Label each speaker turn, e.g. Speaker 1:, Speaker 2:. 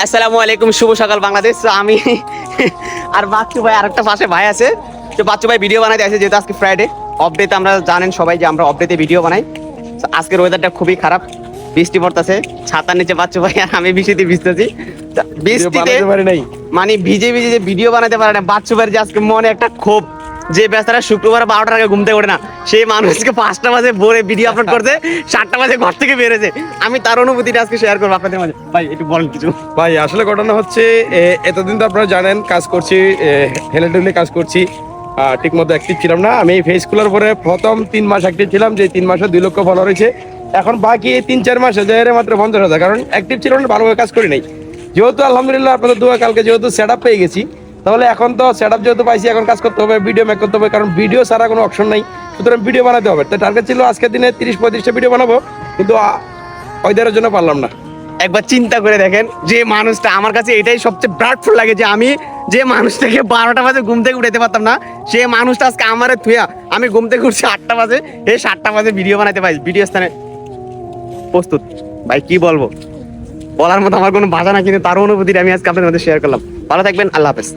Speaker 1: আসসালামু আলাইকুম, শুভ সকাল বাংলাদেশ। আমি আর বাচ্চু ভাই আরেকটা পাশে ভাই আছে, তো বাচ্চু ভাই ভিডিও বানাইতে আছে যেহেতু আজকে ফ্রাইডে অফ ডেতে। আমরা জানেন সবাই যে আমরা অফ ডেতে ভিডিও বানাই। তো আজকের ওয়েদারটা খুবই খারাপ, বৃষ্টি পড়তেছে, ছাতার নিচে বাচ্চু ভাই আর আমি বৃষ্টিতে ভিজতেছি। তো বৃষ্টিতে মানে ভিজে ভিজে যে ভিডিও বানাতে পারে না, বাচ্চু ভাইয়ের যে আজকে মনে একটা ক্ষোভ যে বেচারা শুক্রবার 12টার আগে ঘুম থেকে ওঠে না, সেই মানুষকে 5টা বাজে ভোরে ভিডিও আপলোড করছে, 7টা বাজে ঘর থেকে বেরোছে। আমি তার অনুভূতিটা আজকে শেয়ার করবো আপনাদের মাঝে। ভাই একটু বলেন কিছু।
Speaker 2: ভাই আসলে ঘটনা হচ্ছে এতদিন তো আপনারা জানেন কাজ করছি, হেলেডুলে কাজ করছি, ঠিক মতো অ্যাক্টিভ ছিলাম না। আমি ফেস খোলার পরে প্রথম 3 মাস অ্যাক্টিভ ছিলাম, যে 3 মাসে 2 লক্ষ ফলোয়ার হয়েছে। এখন বাকি 3-4 মাসে যায় মাত্র 50,000, কারণ অ্যাক্টিভ ছিল না, ভালোভাবে কাজ করি নাই। যেহেতু আলহামদুলিল্লাহ আপনাদের দোয়া কালকে যেহেতু সেট আপ পেয়ে গেছি, তাহলে এখন তো সেট আপ যেহেতু পাইছি, এখন কাজ করতে হবে, ভিডিও মেক করতে হবে, কারণ ভিডিও ছাড়া কোনো অপশন নাই। সুতরাং ভিডিও বানাতে হবে। তো টার্গেট ছিল আজকের দিনে 30-35টা ভিডিও বানাবো, কিন্তু ওইদারের জন্য পারলাম না।
Speaker 1: একবার চিন্তা করে দেখেন, যে মানুষটা আমার কাছে এটাই সবচেয়ে ব্রাডফুল লাগে, যে আমি যে মানুষটাকে 12টা বাজে ঘুম থেকে উঠাতে পারতাম না, সে মানুষটা আজকে আমারে থুয়া আমি ঘুম থেকে উঠছি 8টা বাজে, এই 7টা বাজে ভিডিও বানাতে পারি, ভিডিও স্থানে প্রস্তুত। ভাই কি বলবো, বলার মতো আমার কোনো ভাষা না, কিন্তু তার অনুভূতিটা আমি আজকে আপনাদের মধ্যে শেয়ার করলাম। ভালো থাকবেন, আল্লাহ হাফেজ।